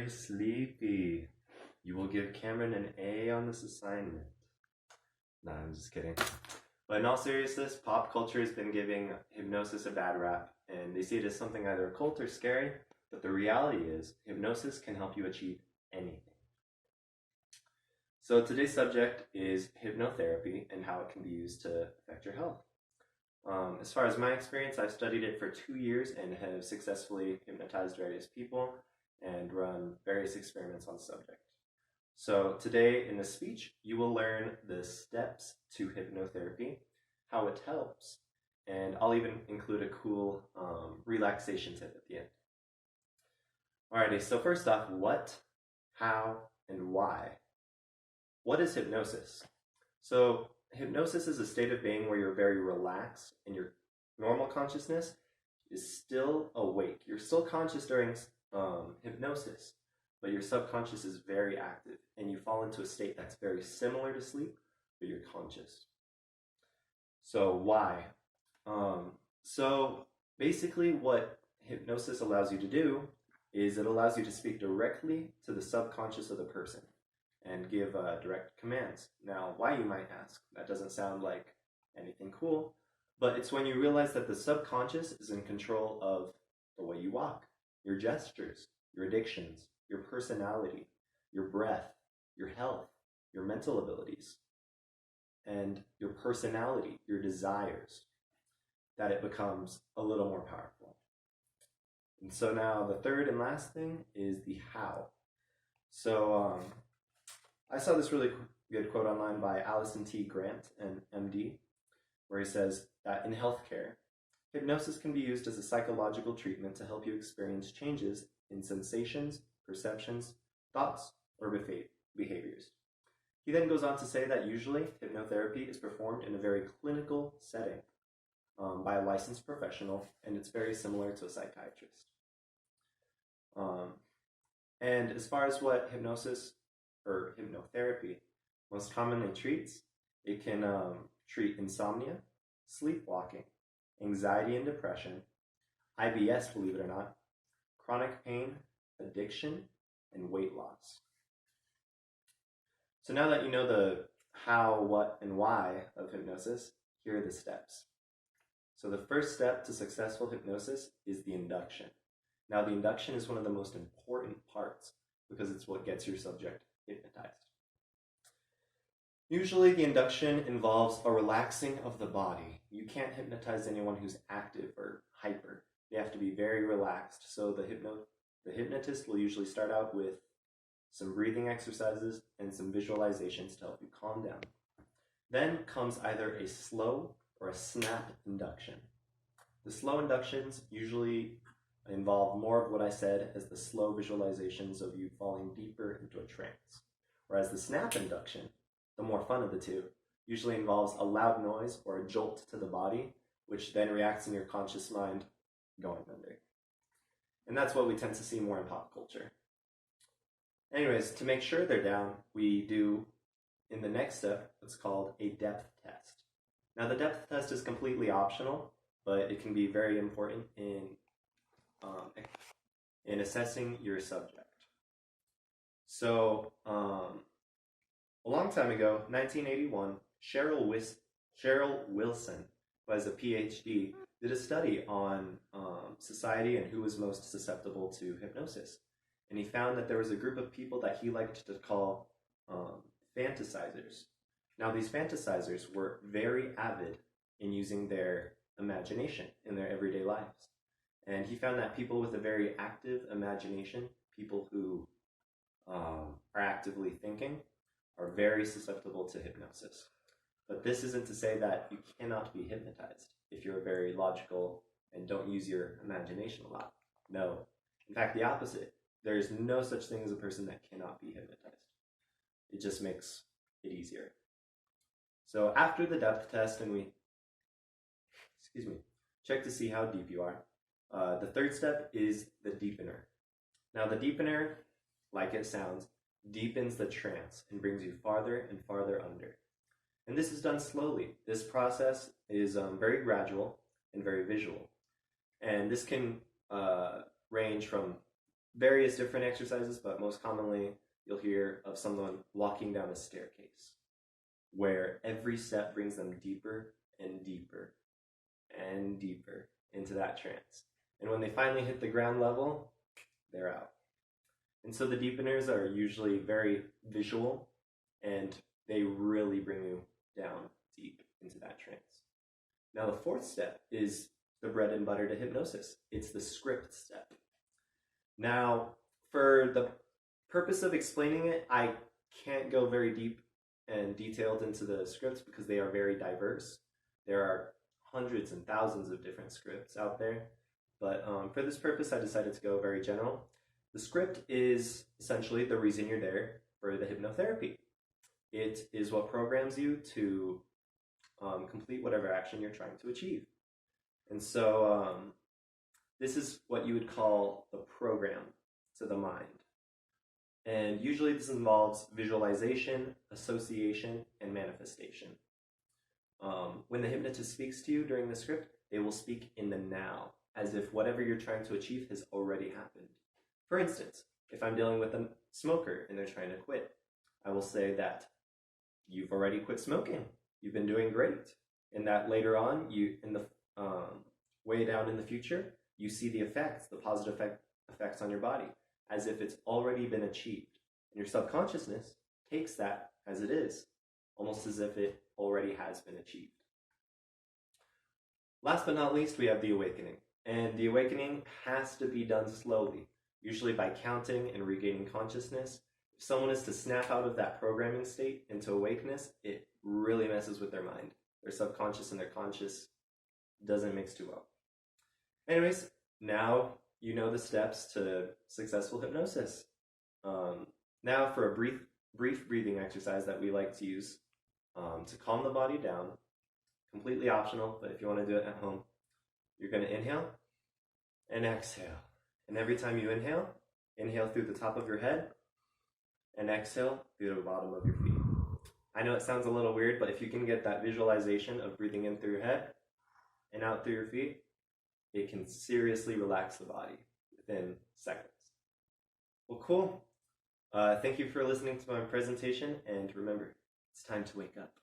very sleepy. You will give Cameron an A on this assignment. Nah, I'm just kidding. But in all seriousness, pop culture has been giving hypnosis a bad rap, and they see it as something either occult or scary, but the reality is hypnosis can help you achieve anything. So today's subject is hypnotherapy and how it can be used to affect your health. As far as my experience, I've studied it for 2 years and have successfully hypnotized various people and run various experiments on the subject. So today in this speech, you will learn the steps to hypnotherapy, how it helps, and I'll even include a cool relaxation tip at the end. Alrighty, so first off, what, how, and why? What is hypnosis? So hypnosis is a state of being where you're very relaxed and your normal consciousness is still awake. You're still conscious during hypnosis, but your subconscious is very active and you fall into a state that's very similar to sleep, but you're conscious. So why? So basically what hypnosis allows you to do is it allows you to speak directly to the subconscious of the person and give direct commands. Now, why, you might ask? That doesn't sound like anything cool, but it's when you realize that the subconscious is in control of the way you walk, your gestures, your addictions, your personality, your breath, your health, your mental abilities, and your personality, your desires, that it becomes a little more powerful. And so now the third and last thing is the how. So I saw this really good quote online by Allison T. Grant, an MD, where he says that in healthcare, hypnosis can be used as a psychological treatment to help you experience changes in sensations, perceptions, thoughts, or behaviors. He then goes on to say that usually hypnotherapy is performed in a very clinical setting by a licensed professional, and it's very similar to a psychiatrist. And as far as what hypnosis or hypnotherapy most commonly treats, it can treat insomnia, sleepwalking, anxiety and depression, IBS, believe it or not, chronic pain, addiction, and weight loss. So now that you know the how, what, and why of hypnosis, here are the steps. So the first step to successful hypnosis is the induction. Now the induction is one of the most important parts because it's what gets your subject hypnotized. Usually the induction involves a relaxing of the body. You can't hypnotize anyone who's active or hyper. They have to be very relaxed. So the hypnotist will usually start out with some breathing exercises and some visualizations to help you calm down. Then comes either a slow or a snap induction. The slow inductions usually involve more of what I said as the slow visualizations of you falling deeper into a trance. Whereas the snap induction, the more fun of the two, usually involves a loud noise or a jolt to the body, which then reacts in your conscious mind going under. And that's what we tend to see more in pop culture. Anyways, to make sure they're down, we do, in the next step, what's called a depth test. Now the depth test is completely optional, but it can be very important in assessing your subject. So, a long time ago, 1981, Cheryl Wilson, who has a PhD, did a study on society and who was most susceptible to hypnosis. And he found that there was a group of people that he liked to call fantasizers. Now, these fantasizers were very avid in using their imagination in their everyday lives. And he found that people with a very active imagination, people who are actively thinking, are very susceptible to hypnosis. But this isn't to say that you cannot be hypnotized if you're very logical and don't use your imagination a lot. No. In fact, the opposite. There is no such thing as a person that cannot be hypnotized. It just makes it easier. So after the depth test and we check to see how deep you are, the third step is the deepener. Now the deepener, like it sounds, deepens the trance and brings you farther and farther under. And this is done slowly. This process is very gradual and very visual. And this can range from various different exercises, but most commonly you'll hear of someone walking down a staircase where every step brings them deeper and deeper and deeper into that trance. And when they finally hit the ground level, they're out. And so the deepeners are usually very visual and they really bring you down deep into that trance. Now, the fourth step is the bread and butter to hypnosis. It's the script step. Now, for the purpose of explaining it, I can't go very deep and detailed into the scripts because they are very diverse. There are hundreds and thousands of different scripts out there. But for this purpose, I decided to go very general. The script is essentially the reason you're there for the hypnotherapy. It is what programs you to complete whatever action you're trying to achieve. And so this is what you would call the program to the mind. And usually this involves visualization, association, and manifestation. When the hypnotist speaks to you during the script, they will speak in the now, as if whatever you're trying to achieve has already happened. For instance, if I'm dealing with a smoker and they're trying to quit, I will say that you've already quit smoking. You've been doing great. And that later on, you in the way down in the future, you see the effects, the positive effects on your body, as if it's already been achieved. And your subconsciousness takes that as it is, almost as if it already has been achieved. Last but not least, we have the awakening. And the awakening has to be done slowly, usually by counting and regaining consciousness. If someone is to snap out of that programming state into awakeness, it really messes with their mind. Their subconscious and their conscious doesn't mix too well. Anyways, now you know the steps to successful hypnosis. Now for a brief breathing exercise that we like to use to calm the body down. Completely optional, but if you want to do it at home, you're going to inhale and exhale. And every time you inhale through the top of your head and exhale through the bottom of your feet. I know it sounds a little weird, but if you can get that visualization of breathing in through your head and out through your feet, it can seriously relax the body within seconds. Well, cool. Thank you for listening to my presentation, and remember, it's time to wake up.